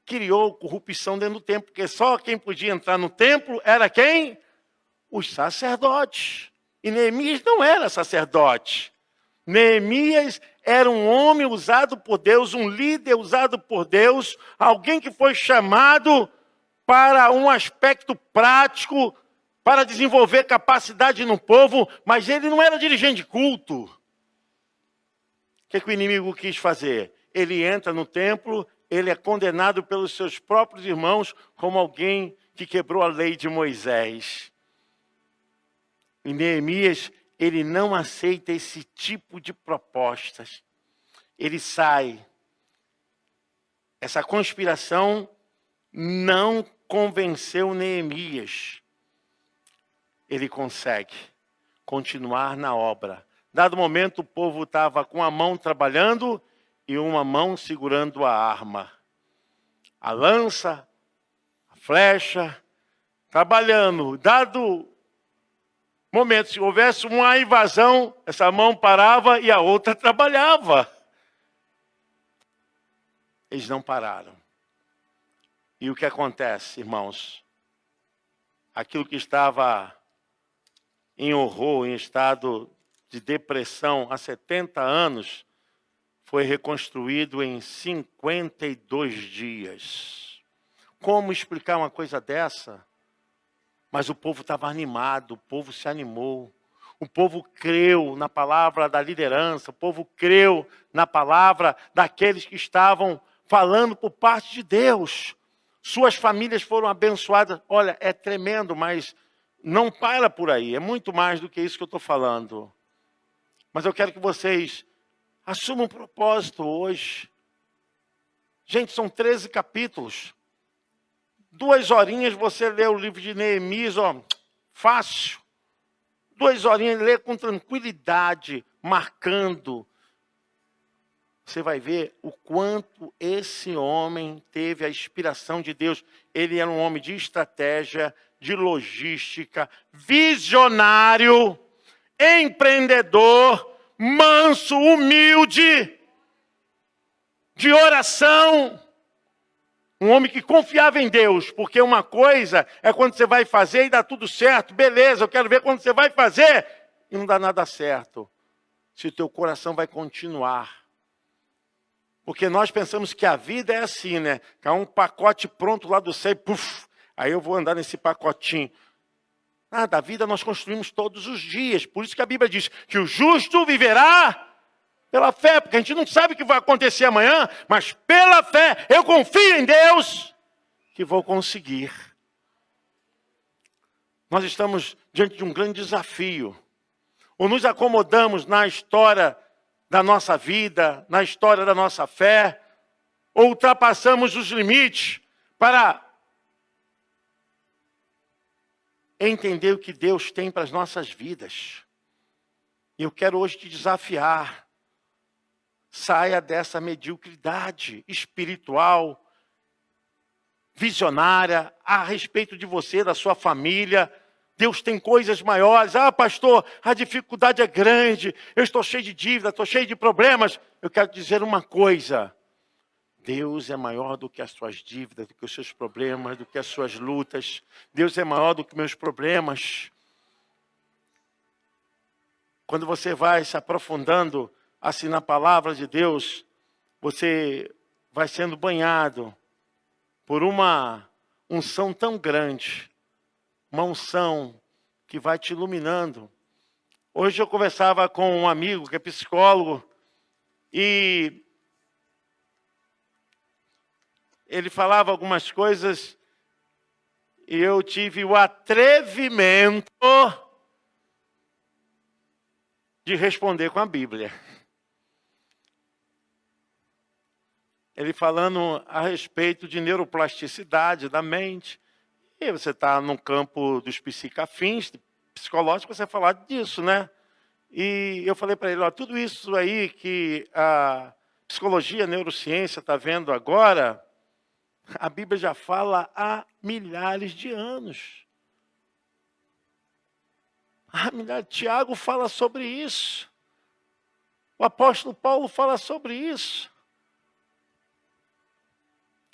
criou corrupção dentro do templo, porque só quem podia entrar no templo era quem? Os sacerdotes. E Neemias não era sacerdote. Neemias era um homem usado por Deus, um líder usado por Deus, alguém que foi chamado para um aspecto prático, para desenvolver capacidade no povo, mas ele não era dirigente de culto. O que o inimigo quis fazer? Ele entra no templo, ele é condenado pelos seus próprios irmãos como alguém que quebrou a lei de Moisés. E Neemias, ele não aceita esse tipo de propostas. Ele sai. Essa conspiração não convenceu Neemias. Ele consegue continuar na obra. Dado momento, o povo estava com a mão trabalhando e uma mão segurando a arma. A lança, a flecha, trabalhando. Dado momento, se houvesse uma invasão, essa mão parava e a outra trabalhava. Eles não pararam. E o que acontece, irmãos? Aquilo que estava em horror, em estado de depressão há 70 anos, foi reconstruído em 52 dias. Como explicar uma coisa dessa? Mas o povo estava animado, o povo se animou. O povo creu na palavra da liderança, o povo creu na palavra daqueles que estavam falando por parte de Deus. Suas famílias foram abençoadas. Olha, é tremendo, mas não para por aí. É muito mais do que isso que eu estou falando. Mas eu quero que vocês assumam um propósito hoje. Gente, são 13 capítulos. 2 horinhas você lê o livro de Neemias, ó, fácil. 2 horinhas lê com tranquilidade, marcando. Você vai ver o quanto esse homem teve a inspiração de Deus. Ele era um homem de estratégia, de logística, visionário, empreendedor, manso, humilde, de oração. Um homem que confiava em Deus, porque uma coisa é quando você vai fazer e dá tudo certo. Beleza, eu quero ver quando você vai fazer e não dá nada certo. Se o teu coração vai continuar. Porque nós pensamos que a vida é assim, né? Que é um pacote pronto lá do céu e puf, aí eu vou andar nesse pacotinho. Da vida nós construímos todos os dias. Por isso que a Bíblia diz que o justo viverá pela fé. Porque a gente não sabe o que vai acontecer amanhã, mas pela fé eu confio em Deus que vou conseguir. Nós estamos diante de um grande desafio. Ou nos acomodamos na história da nossa vida, na história da nossa fé, ou ultrapassamos os limites para entender o que Deus tem para as nossas vidas. E eu quero hoje te desafiar. Saia dessa mediocridade espiritual, visionária, a respeito de você, da sua família. Deus tem coisas maiores. Pastor, a dificuldade é grande. Eu estou cheio de dívida, estou cheio de problemas. Eu quero dizer uma coisa. Deus é maior do que as suas dívidas, do que os seus problemas, do que as suas lutas. Deus é maior do que meus problemas. Quando você vai se aprofundando assim na palavra de Deus, você vai sendo banhado por uma unção tão grande, uma unção que vai te iluminando. Hoje eu conversava com um amigo que é psicólogo e ele falava algumas coisas e eu tive o atrevimento de responder com a Bíblia. Ele falando a respeito de neuroplasticidade da mente. E você está no campo dos psicafins, psicológicos, você falar disso, né? E eu falei para ele, ó, tudo isso aí que a psicologia, a neurociência está vendo agora, a Bíblia já fala há milhares de anos. Tiago fala sobre isso. O apóstolo Paulo fala sobre isso.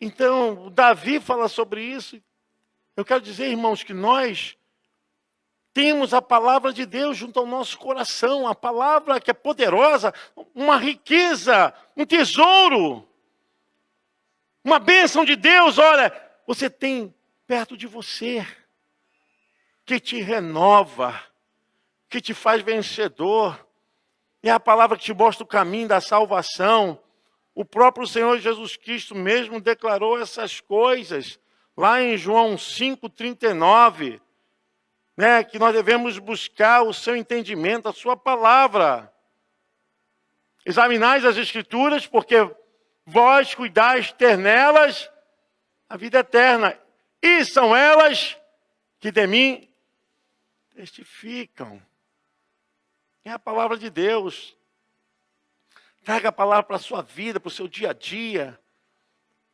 Então, Davi fala sobre isso. Eu quero dizer, irmãos, que nós temos a palavra de Deus junto ao nosso coração, a palavra que é poderosa, uma riqueza, um tesouro, uma bênção de Deus. Olha, você tem perto de você, que te renova, que te faz vencedor. É a palavra que te mostra o caminho da salvação. O próprio Senhor Jesus Cristo mesmo declarou essas coisas, lá em João 5,39, né, que nós devemos buscar o seu entendimento, a sua palavra. Examinais as Escrituras, porque vós cuidais ter nelas a vida eterna, e são elas que de mim testificam. É a palavra de Deus. Traga a palavra para a sua vida, para o seu dia a dia.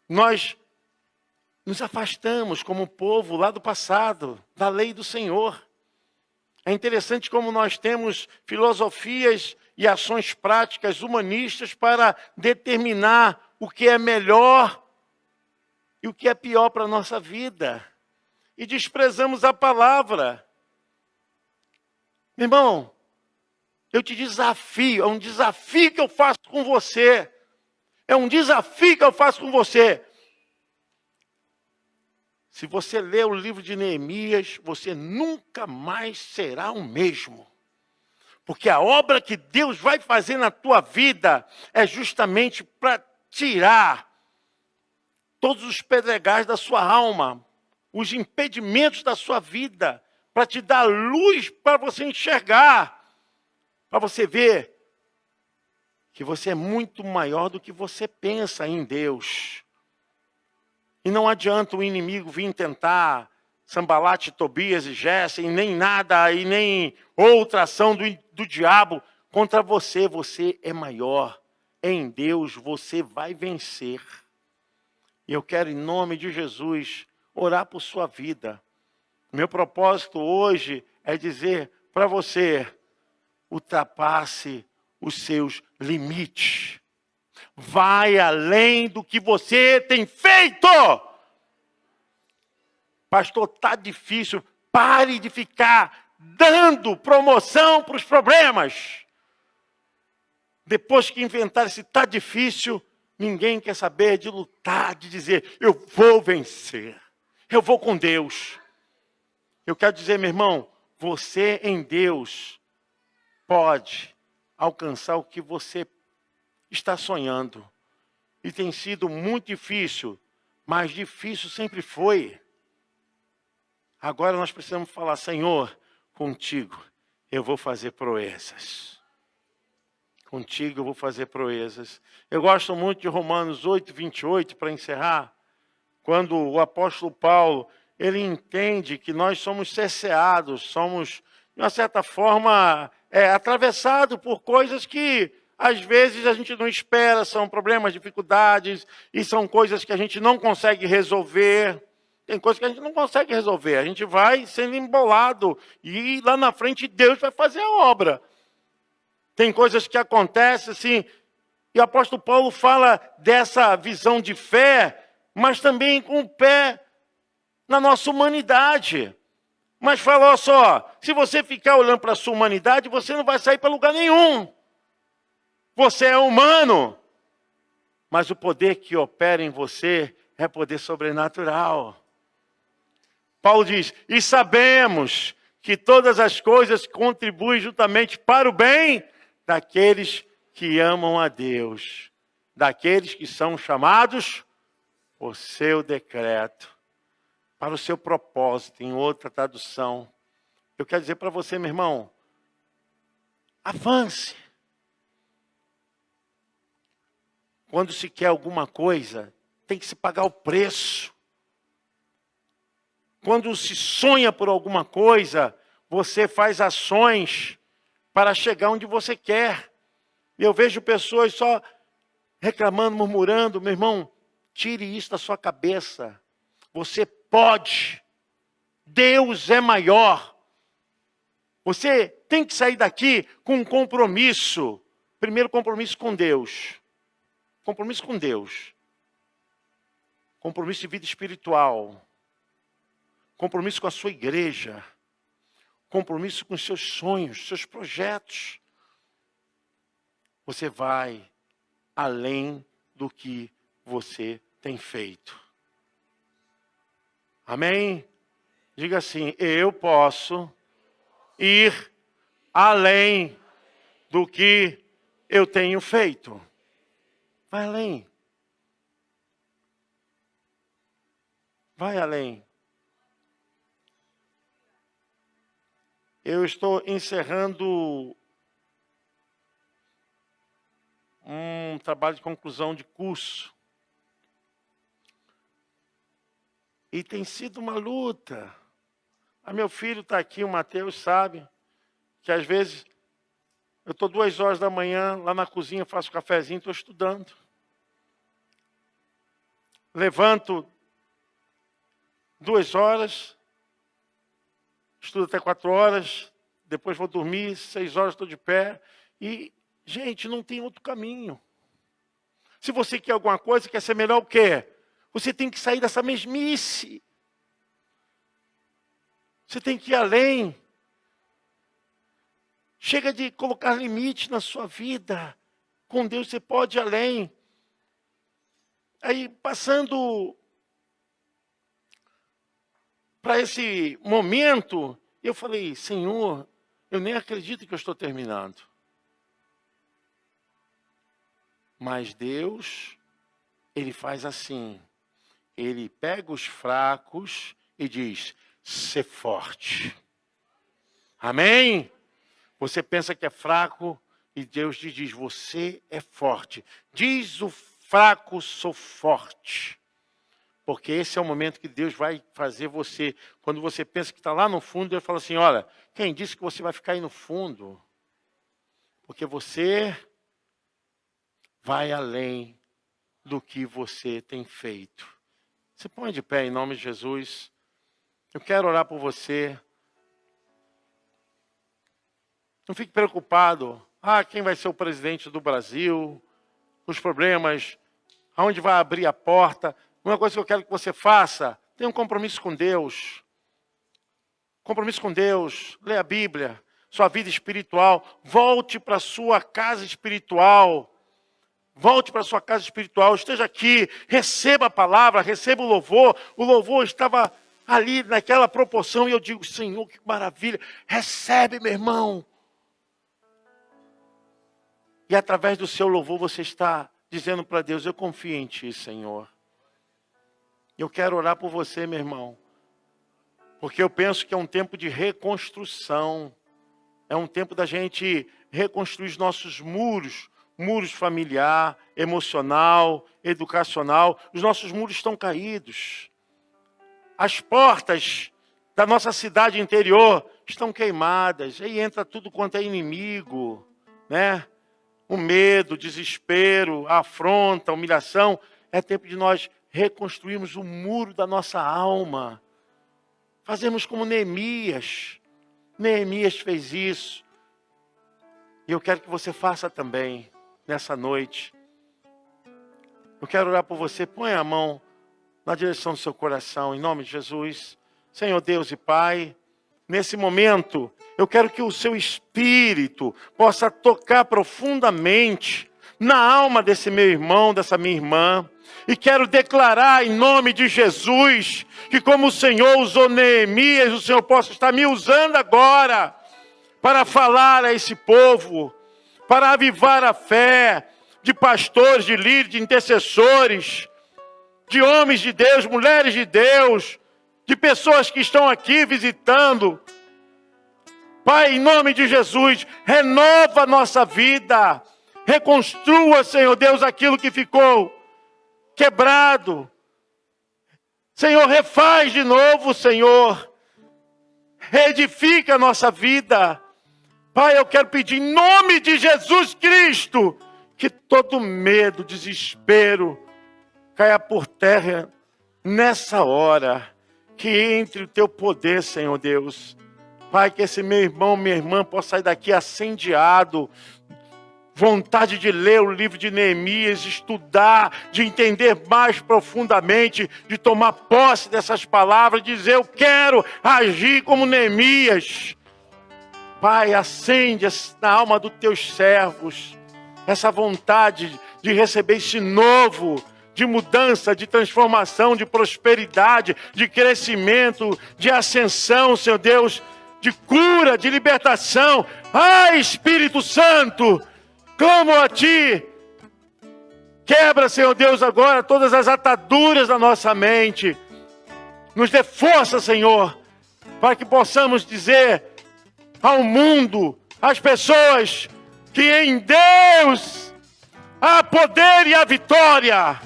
Nós nos afastamos como povo lá do passado, da lei do Senhor. É interessante como nós temos filosofias e ações práticas humanistas para determinar o que é melhor e o que é pior para a nossa vida. E desprezamos a palavra. Meu irmão, eu te desafio, é um desafio que eu faço com você. É um desafio que eu faço com você. Se você ler o livro de Neemias, você nunca mais será o mesmo. Porque a obra que Deus vai fazer na tua vida é justamente para tirar todos os pedregais da sua alma, os impedimentos da sua vida, para te dar luz para você enxergar. Para você ver que você é muito maior do que você pensa em Deus. E não adianta o inimigo vir tentar Sambalate, Tobias e Gessem, nem nada, e nem outra ação do diabo contra você. Você é maior. Em Deus você vai vencer. E eu quero, em nome de Jesus, orar por sua vida. Meu propósito hoje é dizer para você: ultrapasse os seus limites. Vai além do que você tem feito. Pastor, está difícil. Pare de ficar dando promoção para os problemas. Depois que inventaram esse está difícil, ninguém quer saber de lutar, de dizer, eu vou vencer. Eu vou com Deus. Eu quero dizer, meu irmão, você em Deus pode alcançar o que você está sonhando. E tem sido muito difícil, mas difícil sempre foi. Agora nós precisamos falar, Senhor, contigo eu vou fazer proezas. Contigo eu vou fazer proezas. Eu gosto muito de Romanos 8:28, para encerrar, quando o apóstolo Paulo, ele entende que nós somos cerceados, somos, de uma certa forma, atravessados por coisas que, às vezes, a gente não espera, são problemas, dificuldades, e são coisas que a gente não consegue resolver. Tem coisas que a gente não consegue resolver, a gente vai sendo embolado, e lá na frente Deus vai fazer a obra. Tem coisas que acontecem assim, E o apóstolo Paulo fala dessa visão de fé, mas também com o pé na nossa humanidade. Mas fala, olha só, se você ficar olhando para a sua humanidade, você não vai sair para lugar nenhum. Você é humano, mas o poder que opera em você é poder sobrenatural. Paulo diz, e sabemos que todas as coisas contribuem juntamente para o bem daqueles que amam a Deus, daqueles que são chamados por seu decreto, para o seu propósito, em outra tradução. Eu quero dizer para você, meu irmão, avance. Quando se quer alguma coisa, tem que se pagar o preço. Quando se sonha por alguma coisa, você faz ações para chegar onde você quer. E eu vejo pessoas só reclamando, murmurando. Meu irmão, tire isso da sua cabeça. Você pode. Deus é maior. Você tem que sair daqui com um compromisso. Primeiro, compromisso com Deus. Compromisso com Deus. Compromisso de vida espiritual. Compromisso com a sua igreja. Compromisso com os seus sonhos, seus projetos. Você vai além do que você tem feito. Amém? Diga assim, eu posso ir além do que eu tenho feito. Vai além. Vai além. Eu estou encerrando um trabalho de conclusão de curso. E tem sido uma luta. Meu filho está aqui, o Mateus, sabe que às vezes eu estou 2 horas da manhã lá na cozinha, faço cafezinho, estou estudando. Levanto 2 horas, estudo até 4 horas, depois vou dormir, 6 horas estou de pé. E, gente, não tem outro caminho. Se você quer alguma coisa, quer ser melhor o quê? Você tem que sair dessa mesmice. Você tem que ir além. Chega de colocar limite na sua vida. Com Deus você pode ir além. Aí, passando para esse momento, eu falei, Senhor, eu nem acredito que eu estou terminando. Mas Deus, Ele faz assim. Ele pega os fracos e diz, ser forte. Amém? Você pensa que é fraco e Deus te diz, você é forte. Diz o fraco, sou forte. Porque esse é o momento que Deus vai fazer você. Quando você pensa que está lá no fundo, Deus fala assim, olha, quem disse que você vai ficar aí no fundo? Porque você vai além do que você tem feito. Se põe de pé em nome de Jesus. Eu quero orar por você. Não fique preocupado. Quem vai ser o presidente do Brasil? Os problemas. Aonde vai abrir a porta? Uma coisa que eu quero que você faça. Tenha um compromisso com Deus. Compromisso com Deus. Leia a Bíblia. Sua vida espiritual. Volte para a sua casa espiritual. Volte para a sua casa espiritual, esteja aqui, receba a palavra, receba o louvor estava ali naquela proporção, e eu digo, Senhor, que maravilha, recebe, meu irmão. E através do seu louvor você está dizendo para Deus, eu confio em Ti, Senhor. Eu quero orar por você, meu irmão, porque eu penso que é um tempo de reconstrução, é um tempo da gente reconstruir os nossos muros familiar, emocional, educacional. Os nossos muros estão caídos. As portas da nossa cidade interior estão queimadas. Aí entra tudo quanto é inimigo, né? O medo, o desespero, a afronta, a humilhação. É tempo de nós reconstruirmos o muro da nossa alma. Fazemos como Neemias. Neemias fez isso. E eu quero que você faça também. Nessa noite, Eu quero orar por você. Põe a mão na direção do seu coração, em nome de Jesus. Senhor Deus e Pai, nesse momento, eu quero que o seu Espírito possa tocar profundamente na alma desse meu irmão, dessa minha irmã. E quero declarar em nome de Jesus, que como o Senhor usou Neemias, o Senhor possa estar me usando agora, para falar a esse povo, para avivar a fé de pastores, de líderes, de intercessores, de homens de Deus, mulheres de Deus, de pessoas que estão aqui visitando. Pai, em nome de Jesus, renova a nossa vida, reconstrua, Senhor Deus, aquilo que ficou quebrado. Senhor, refaz de novo, Senhor, reedifica a nossa vida. Pai, eu quero pedir em nome de Jesus Cristo, que todo medo, desespero, caia por terra nessa hora, que entre o teu poder, Senhor Deus. Pai, que esse meu irmão, minha irmã possa sair daqui acendiado, vontade de ler o livro de Neemias, estudar, de entender mais profundamente, de tomar posse dessas palavras, dizer, eu quero agir como Neemias. Pai, acende na alma dos teus servos essa vontade de receber esse novo, de mudança, de transformação, de prosperidade, de crescimento, de ascensão, Senhor Deus, de cura, de libertação. Ai, Espírito Santo, clamo a Ti. Quebra, Senhor Deus, agora todas as ataduras da nossa mente. Nos dê força, Senhor, para que possamos dizer ao mundo, às pessoas, que em Deus há poder e a vitória.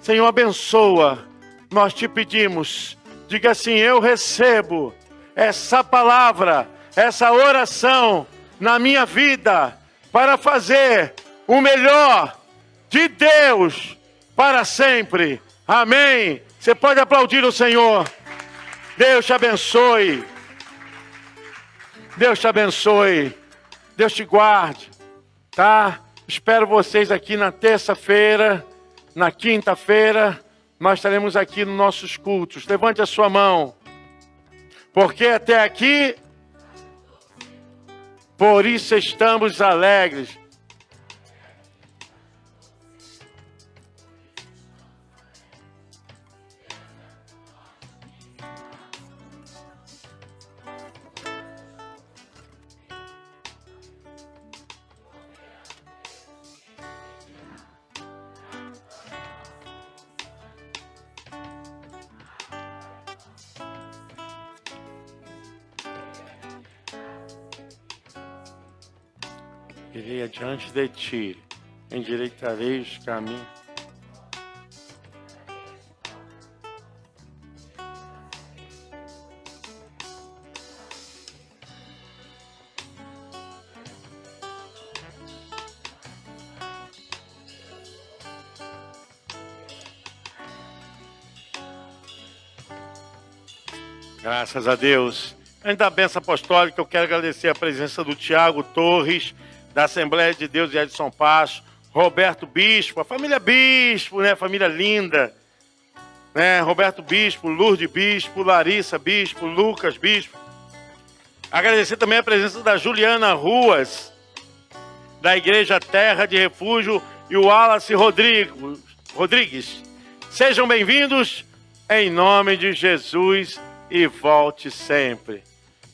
Senhor, abençoa. Nós te pedimos. Diga assim, eu recebo essa palavra, essa oração na minha vida para fazer o melhor de Deus para sempre. Amém. Você pode aplaudir o Senhor. Deus te abençoe. Deus te abençoe. Deus te guarde. Tá? Espero vocês aqui na terça-feira, na quinta-feira. Nós estaremos aqui nos nossos cultos. Levante a sua mão. Porque até aqui, por isso estamos alegres. Irei adiante de ti, endireitarei os caminhos. Graças a Deus. Antes da bênção apostólica, eu quero agradecer a presença do Tiago Torres, da Assembleia de Deus de Edson Passo, Roberto Bispo, a família Bispo, né? Família linda, né? Roberto Bispo, Lourdes Bispo, Larissa Bispo, Lucas Bispo. Agradecer também a presença da Juliana Ruas, da Igreja Terra de Refúgio, e o Wallace Rodrigues. Sejam bem-vindos em nome de Jesus e volte sempre,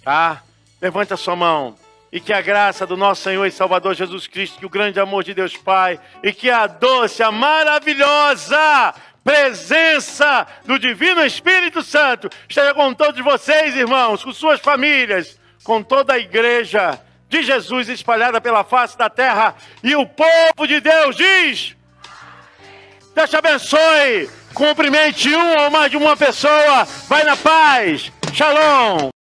tá? Levante a sua mão. E que a graça do nosso Senhor e Salvador Jesus Cristo, que o grande amor de Deus Pai, e que a doce, a maravilhosa presença do Divino Espírito Santo esteja com todos vocês, irmãos, com suas famílias, com toda a igreja de Jesus espalhada pela face da terra. E o povo de Deus diz: Deus te abençoe. Cumprimente um ou mais de uma pessoa. Vai na paz. Shalom.